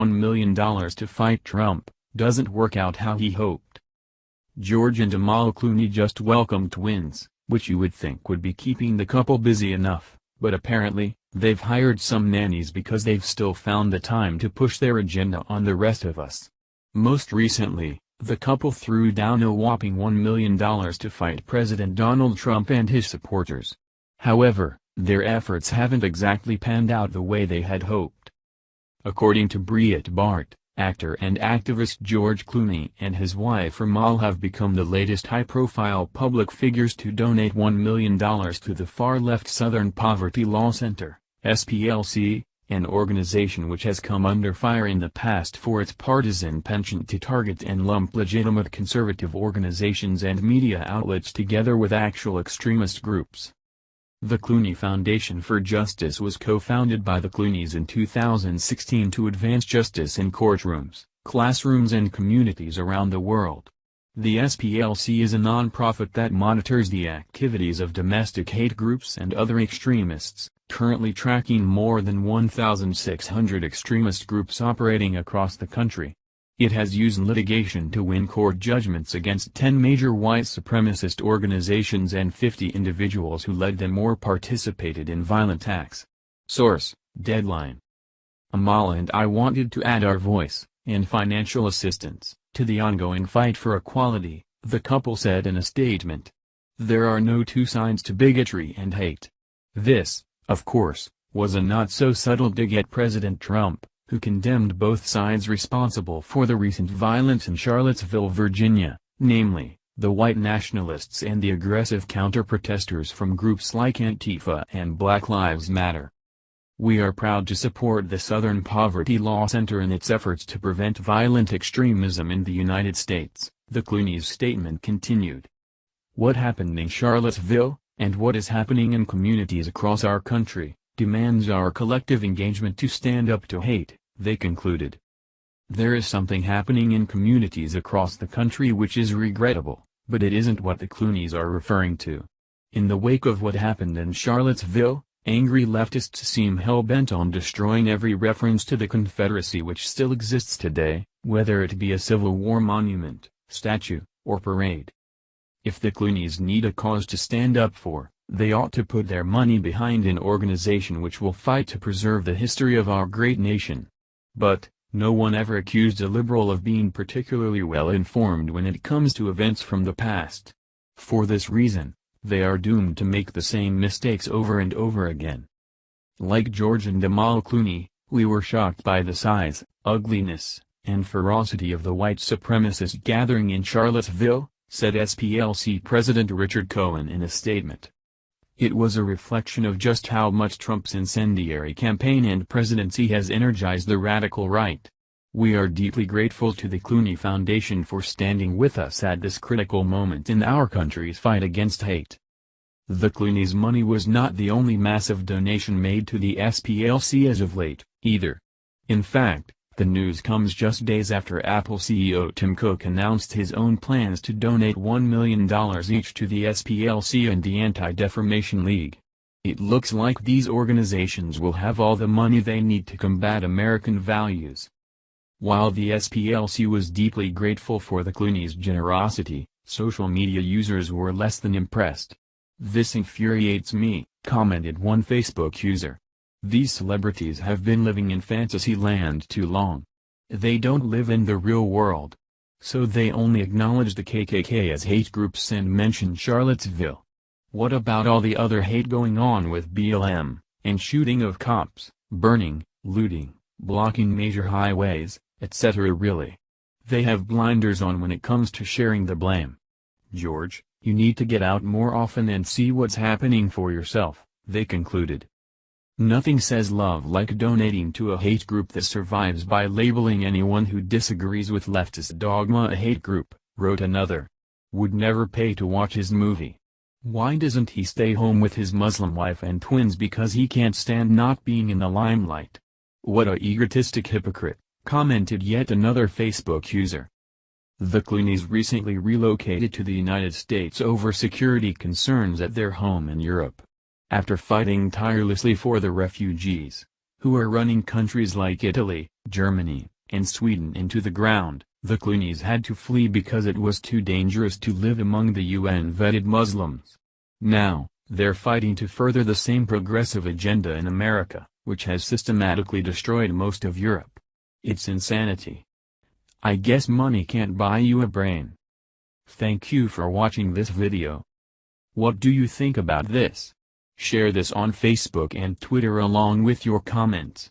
$1 million to fight Trump, doesn't work out how he hoped. George and Amal Clooney just welcomed twins, which you would think would be keeping the couple busy enough, but apparently, they've hired some nannies because they've still found the time to push their agenda on the rest of us. Most recently, the couple threw down a whopping $1 million to fight President Donald Trump and his supporters. However, their efforts haven't exactly panned out the way they had hoped. According to Breitbart, actor and activist George Clooney and his wife Amal have become the latest high-profile public figures to donate $1 million to the far-left Southern Poverty Law Center, SPLC, an organization which has come under fire in the past for its partisan penchant to target and lump legitimate conservative organizations and media outlets together with actual extremist groups. The Clooney Foundation for Justice was co-founded by the Clooneys in 2016 to advance justice in courtrooms, classrooms and communities around the world. The SPLC is a non-profit that monitors the activities of domestic hate groups and other extremists, currently tracking more than 1,600 extremist groups operating across the country. It has used litigation to win court judgments against 10 major white supremacist organizations and 50 individuals who led them or participated in violent acts. Source: Deadline. Amal and I wanted to add our voice, and financial assistance, to the ongoing fight for equality, the couple said in a statement. There are no two sides to bigotry and hate. This, of course, was a not-so-subtle dig at President Trump, who condemned both sides responsible for the recent violence in Charlottesville, Virginia, namely, the white nationalists and the aggressive counter-protesters from groups like Antifa and Black Lives Matter. We are proud to support the Southern Poverty Law Center in its efforts to prevent violent extremism in the United States, the Clooney's statement continued. What happened in Charlottesville, and what is happening in communities across our country, demands our collective engagement to stand up to hate, they concluded. There is something happening in communities across the country which is regrettable, but it isn't what the Clooneys are referring to. In the wake of what happened in Charlottesville, angry leftists seem hell-bent on destroying every reference to the Confederacy which still exists today, whether it be a Civil War monument, statue, or parade. If the Clooneys need a cause to stand up for, they ought to put their money behind an organization which will fight to preserve the history of our great nation. But, no one ever accused a liberal of being particularly well-informed when it comes to events from the past. For this reason, they are doomed to make the same mistakes over and over again. Like George and Amal Clooney, we were shocked by the size, ugliness, and ferocity of the white supremacist gathering in Charlottesville, said SPLC President Richard Cohen in a statement. It was a reflection of just how much Trump's incendiary campaign and presidency has energized the radical right. We are deeply grateful to the Clooney Foundation for standing with us at this critical moment in our country's fight against hate. The Clooney's money was not the only massive donation made to the SPLC as of late, either. In fact, the news comes just days after Apple CEO Tim Cook announced his own plans to donate $1 million each to the SPLC and the Anti-Defamation League. It looks like these organizations will have all the money they need to combat American values. While the SPLC was deeply grateful for the Clooney's generosity, social media users were less than impressed. This infuriates me, commented one Facebook user. These celebrities have been living in fantasy land too long. They don't live in the real world. So they only acknowledge the KKK as hate groups and mention Charlottesville. What about all the other hate going on with BLM, and shooting of cops, burning, looting, blocking major highways, etc. Really? They have blinders on when it comes to sharing the blame. George, you need to get out more often and see what's happening for yourself, they concluded. Nothing says love like donating to a hate group that survives by labeling anyone who disagrees with leftist dogma a hate group, wrote another. Would never pay to watch his movie. Why doesn't he stay home with his Muslim wife and twins because he can't stand not being in the limelight? What a egotistic hypocrite, commented yet another Facebook user. The Clooneys recently relocated to the United States over security concerns at their home in Europe. After fighting tirelessly for the refugees, who are running countries like Italy, Germany, and Sweden into the ground. The Clooneys had to flee because it was too dangerous to live among the UN-vetted Muslims. Now, they're fighting to further the same progressive agenda in America, which has systematically destroyed most of Europe. It's insanity. I guess money can't buy you a brain. Thank you for watching this video. What do you think about this? Share this on Facebook and Twitter along with your comments.